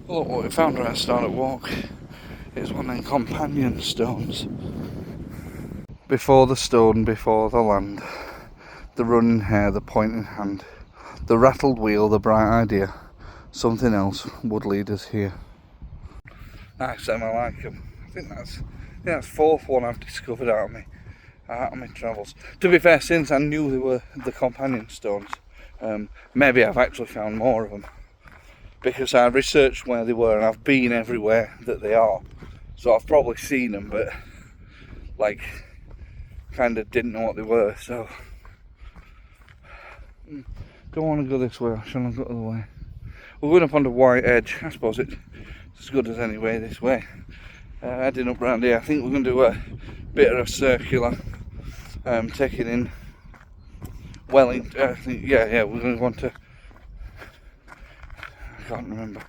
Look what we found right at the start of the walk. It's one of them companion stones. Before the stone, before the land, the running hare, the pointing hand, the rattled wheel, the bright idea, something else would lead us here. Nice, I like them. I think that's fourth one I've discovered out of my travels. To be fair, since I knew they were the companion stones, maybe I've actually found more of them, because I researched where they were and I've been everywhere that they are, so I've probably seen them, but like kind of didn't know what they were. So don't want to go this way, I shall have got the other way. We're going up on the white edge. I suppose it's as good as any way this way. Heading up round here, I think we're going to do a bit of a circular, taking in Wellington. I think, yeah, we're going to want to. I can't remember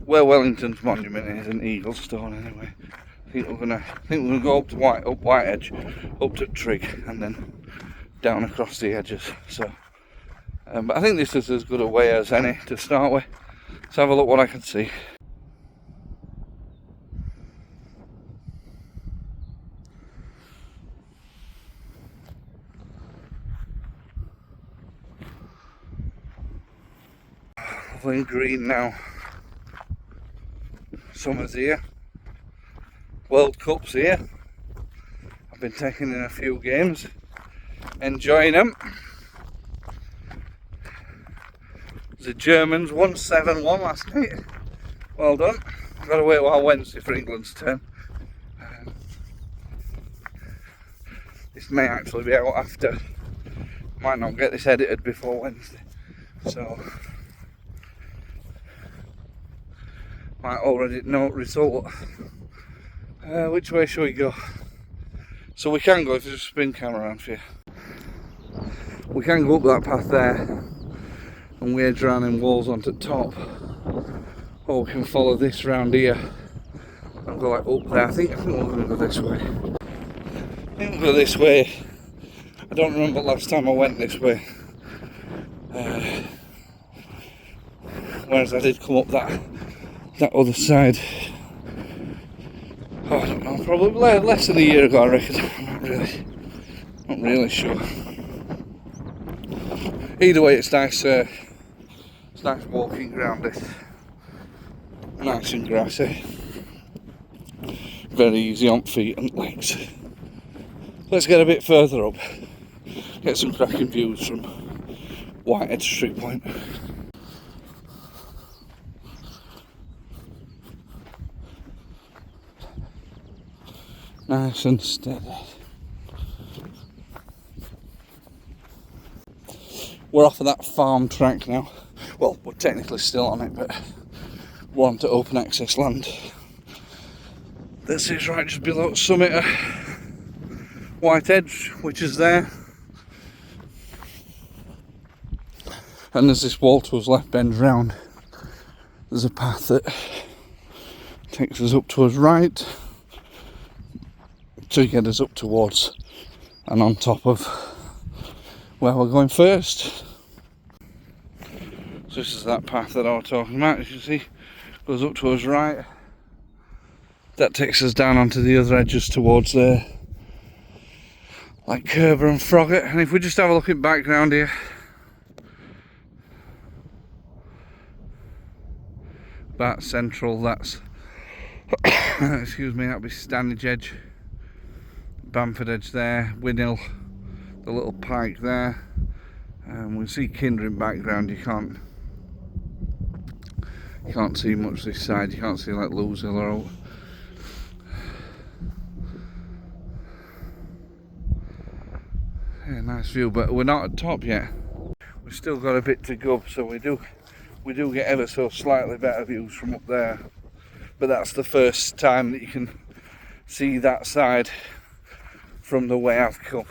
where Wellington's monument is in Eaglestone. Anyway, I think we're gonna go up White Edge, up to Trig, and then down across the edges. So, but I think this is as good a way as any to start with. Let's have a look what I can see. Lovely green now. Summer's here. World Cup's here. I've been taking in a few games, enjoying them. The Germans won 7-1 last night. Well done. I've got to wait while Wednesday for England's turn. This may actually be out after. Might not get this edited before Wednesday, so might already know result. Which way should we go? So we can go, if there's a spin camera around for you, we can go up that path there and wedge around in walls onto the top, or we can follow this round here and go like up there. I think we're going to go this way. I think we'll go this way. I don't remember last time I went this way, whereas I did come up that other side. Oh, I don't know, probably less than a year ago, I reckon. I'm not really sure. Either way, it's nice walking ground. This nice and grassy, very easy on feet and legs. Let's get a bit further up, get some cracking views from Whitehead Street Point. Nice and steady. We're off of that farm track now. Well, we're technically still on it, but we're on to open access land. This is right just below the summit of White Edge, which is there. And there's this wall to us left bend round. There's a path that takes us up to us right to get us up towards and on top of where we're going first. So this is that path that I was talking about, as you see, goes up to us right. That takes us down onto the other edges towards there, like Kerber and Froggatt. And if we just have a look at background here, Bat Central, that's excuse me, that'll be Stanage Edge, Bamford Edge there, Winhill, the little pike there. We see Kinder in background. You can't see much this side. You can't see like Lewes Hill or out. Yeah, nice view, but we're not at top yet. We've still got a bit to go, so we do get ever so slightly better views from up there. But that's the first time that you can see that side from the way I've come.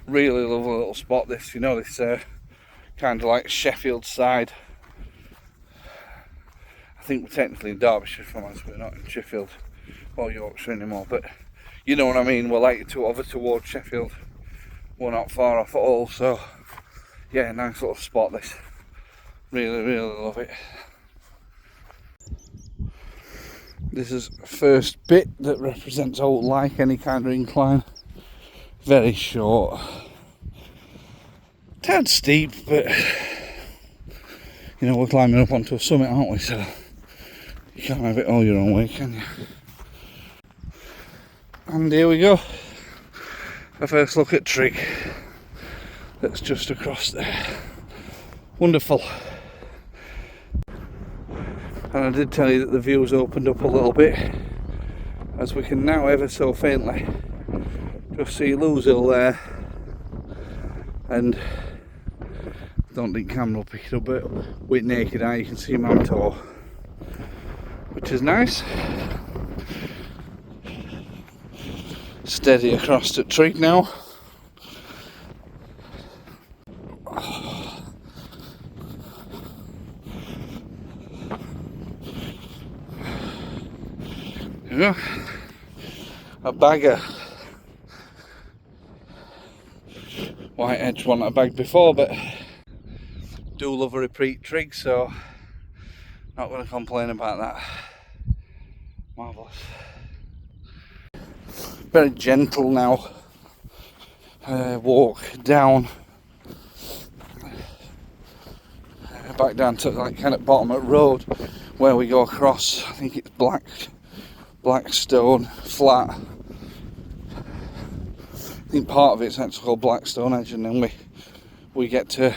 Really lovely little spot this, you know, this kind of like Sheffield side. I think we're technically in Derbyshire, from us, we're not in Sheffield or Yorkshire anymore, but you know what I mean, we're like over towards Sheffield. We're not far off at all, so yeah, nice little spot this. Really, really love it. This is the first bit that represents old like any kind of incline. Very short. Tad steep, but you know, we're climbing up onto a summit, aren't we? So you can't have it all your own way, can you? And here we go. A first look at Trig. That's just across there. Wonderful. And I did tell you that the view's opened up a little bit, as we can now ever so faintly just see Lose Hill there, and I don't think camera will pick it up, but with naked eye you can see Mantor, which is nice. Steady across to Trig now. Yeah, a bagger. White Edge wasn't a bag before, but do love a repeat Trig, so not going to complain about that. Marvellous. Very gentle now. Walk down, back down to like kind of bottom of road where we go across. I think it's black stone flat. I think part of it's actually called Blackstone Edge, and then we get to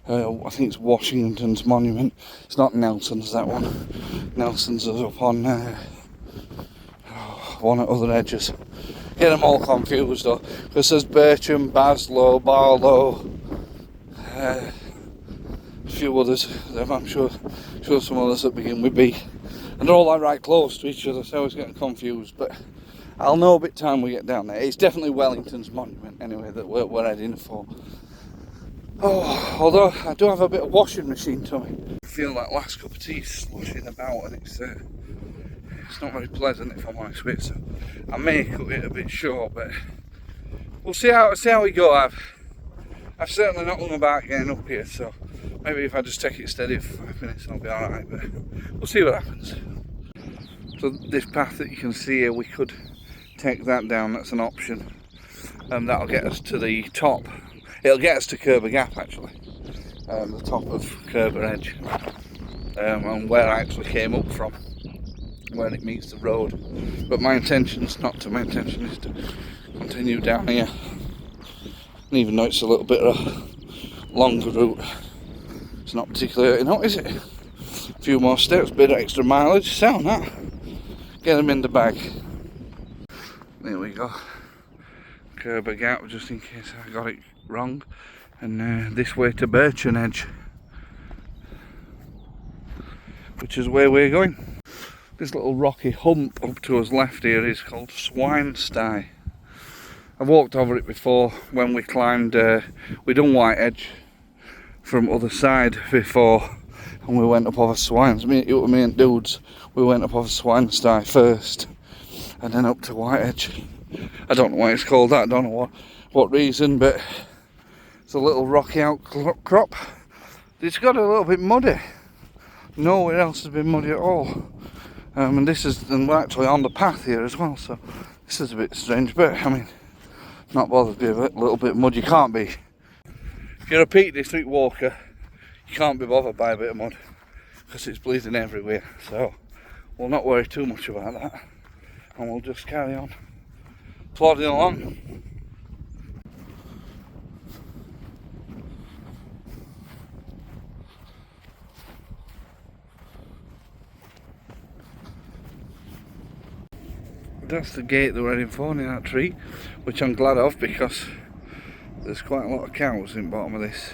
I think it's Washington's monument. It's not Nelson's, that one. Nelson's is up on one at other edges. Get them all confused though, because there's Birchen, Baslow, Barlow, a few others. I'm sure some others that begin with B, and they're all like right close to each other, so I always get confused. But I'll know a bit time we get down there. It's definitely Wellington's monument anyway that we're heading for. Oh, although I do have a bit of washing machine tummy. I feel that last cup of tea sloshing about, and it's not very pleasant if I'm honest with it. So I may cut it a bit short, but we'll see how we go. I've certainly not hung about getting up here, so maybe if I just take it steady for 5 minutes I'll be alright, but we'll see what happens. So this path that you can see here, we could take that down, that's an option, and that'll get us to the top. It'll get us to Kerber Gap actually, the top of Kerber Edge, and where I actually came up from, where it meets the road. But my intention is to continue down here, and even though it's a little bit of a longer route, it's not particularly hot, is it? A few more steps, bit of extra mileage, sound that. Get them in the bag. There we go. Kerber Gap, just in case I got it wrong. And this way to Birchen Edge, which is where we're going. This little rocky hump up to us left here is called Swine Sty. I've walked over it before when we climbed, we done White Edge from other side before, and we went up over Swines. Me and dudes, we went up over Swine Sty first, and then up to White Edge. I don't know why it's called that, I don't know what reason, but it's a little rocky outcrop. It's got a little bit muddy. Nowhere else has been muddy at all. And we're actually on the path here as well, so this is a bit strange, but I mean, not bothered to be a little bit mud. You can't be. If you're a Peak District walker, you can't be bothered by a bit of mud, because it's bleeding everywhere. So we'll not worry too much about that, and we'll just carry on plodding along. That's the gate that we're heading for in that tree, which I'm glad of, because there's quite a lot of cows in the bottom of this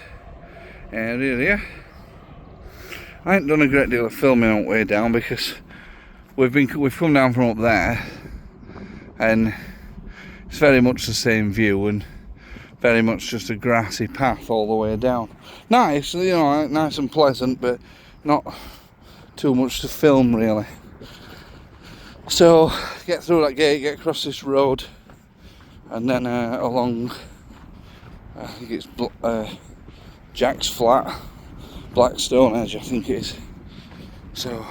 area here. I ain't done a great deal of filming on the way down, because we've come down from up there, and it's very much the same view and very much just a grassy path all the way down. Nice, you know, nice and pleasant, but not too much to film really. So get through that gate, get across this road, and then along, I think it's Jack's Flat, Blackstone Edge I think it is. So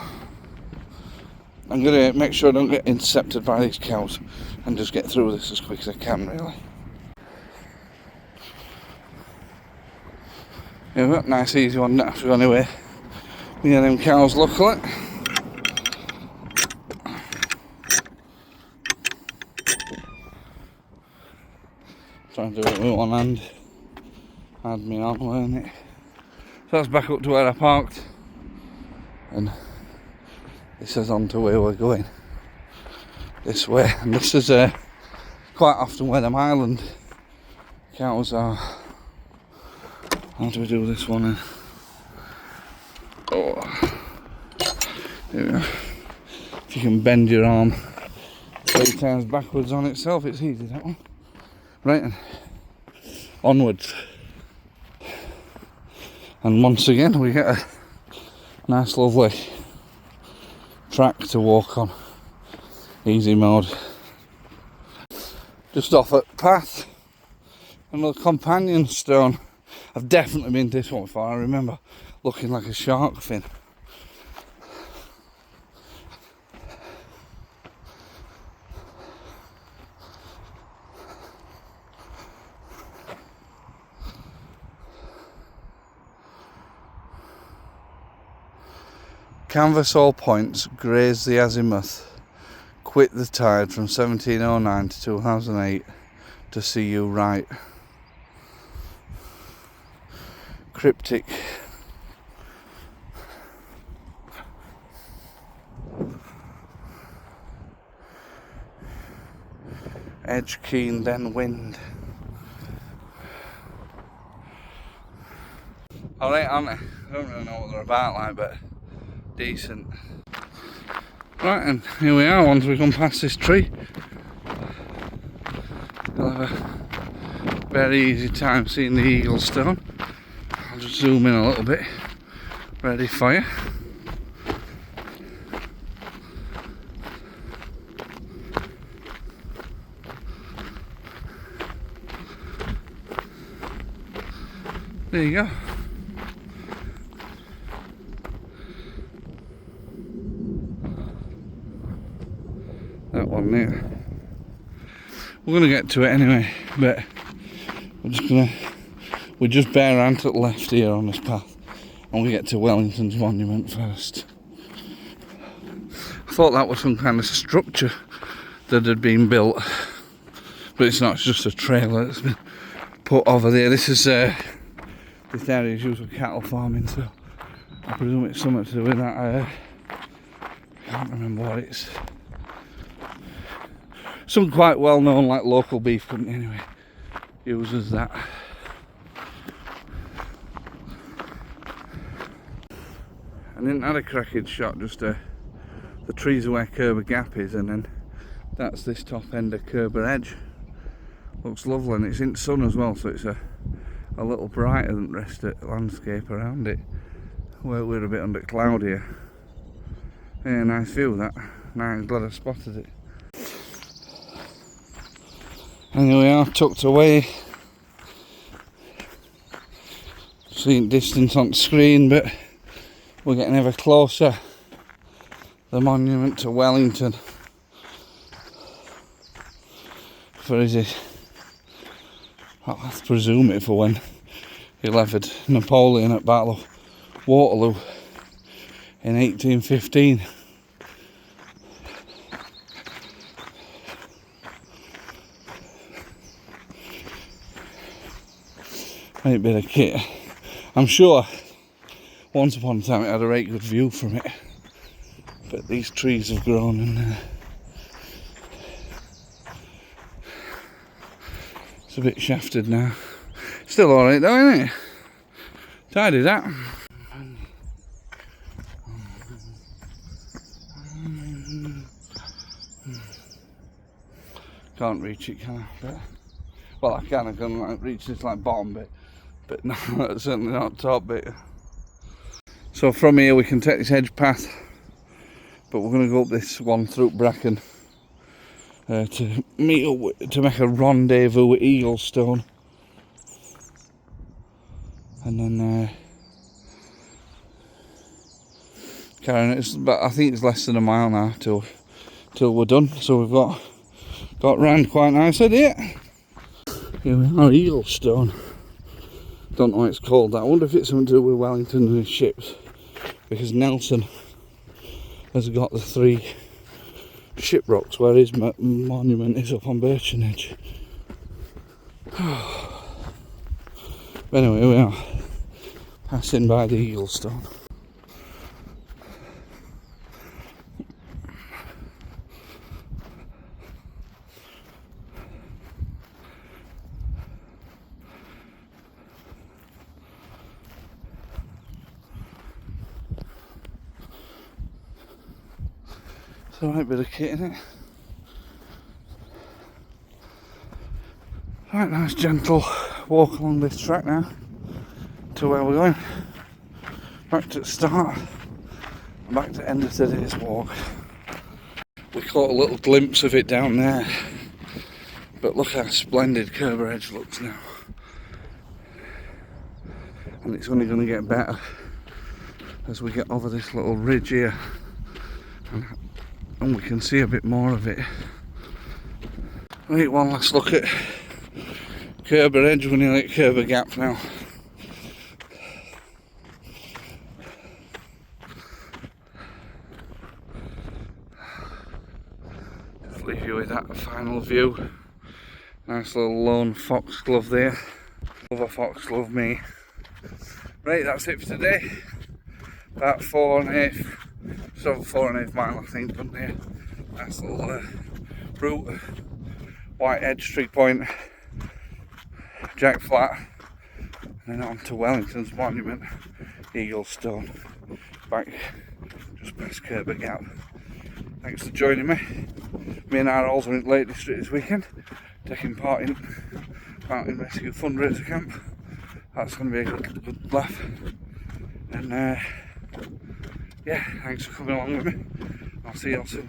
I'm going to make sure I don't get intercepted by these cows and just get through this as quick as I can, really. Yeah, nice easy one, not have to go anywhere. Yeah, them cows, luckily. Trying to do it with one hand. Had me on, weren't it? So that's back up to where I parked. And this is on to where we're going. This way. And this is quite often where them island cows are. How do we do this one? Oh. There we go. If you can bend your arm 3 times backwards on itself, it's easy, that one. Right, and onwards. And once again we get a nice lovely track to walk on. Easy mode. Just off at path. Another companion stone. I've definitely been to this one before. I remember looking like a shark fin. Canvas all points, graze the azimuth, quit the tide from 1709 to 2008 to see you right. Cryptic. Edge keen, then wind. Alright, aren't they? I don't really know what they're about, like, but decent. Right, and here we are once we come past this tree. We'll have a very easy time seeing the eagle stone. I'll just zoom in a little bit. Ready for you. There you go. That one there. We're gonna get to it anyway, but we just bear on to the left here on this path, and we get to Wellington's monument first. I thought that was some kind of structure that had been built, but it's not. It's just a trailer that's been put over there. This area is used for cattle farming, so I presume it's something to do with that. I can't remember what it's. Some quite well known, like, local beef company anyway uses that. And isn't that a cracking shot? Just the trees are where Kerber Gap is, and then that's this top end of Kerber Edge. Looks lovely, and it's in the sun as well, so it's a little brighter than the rest of the landscape around it. We're a bit under cloud here. Yeah, nice view that. Nice, glad I spotted it. And here we are, tucked away. Seeing distance on the screen, but we're getting ever closer. The monument to Wellington. For is it? I'll have to presume it for when he levered Napoleon at Battle of Waterloo in 1815. Great bit of kit. I'm sure once upon a time it had a right good view from it, but these trees have grown and it's a bit shafted now. Still alright though, isn't it? Tidy that. Can't reach it, can I? But, well, I can like, reach this like bottom bit, but no, certainly not top bit. So from here we can take this edge path, but we're going to go up this one through Bracken to make a rendezvous with Eaglestone, and then Karen, but I think it's less than a mile now till we're done. So we've got round quite nicely here. Here we are, Eaglestone. Don't know what it's called that. I wonder if it's something to do with Wellington and his ships, because Nelson has got the 3 shipwrecks where his monument is up on Birchen Edge. Anyway, we are passing by the Eaglestone. It's a right bit of kit in it. Right, nice gentle walk along this track now to where we're going. Back to the start and back to the end of today's walk. We caught a little glimpse of it down there, but look how splendid Kerber Edge looks now. And it's only going to get better as we get over this little ridge here, and we can see a bit more of it. Right, one last look at Kerber Edge. We're nearly at Kerber Gap now. Just leave you with that final view. Nice little lone foxglove there. Love a foxglove, me. Right, that's it for today. About 4.5 mile I think, done there. Nice little route. White Edge, Trig Point, Jack Flat, and then on to Wellington's monument, Eaglestone, back just past Kerber Gap. Thanks for joining me. Me and our are in Lake District this weekend, taking part in Mountain Rescue Fundraiser Camp. That's going to be a good laugh. And yeah, thanks for coming along with me. I'll see you all soon.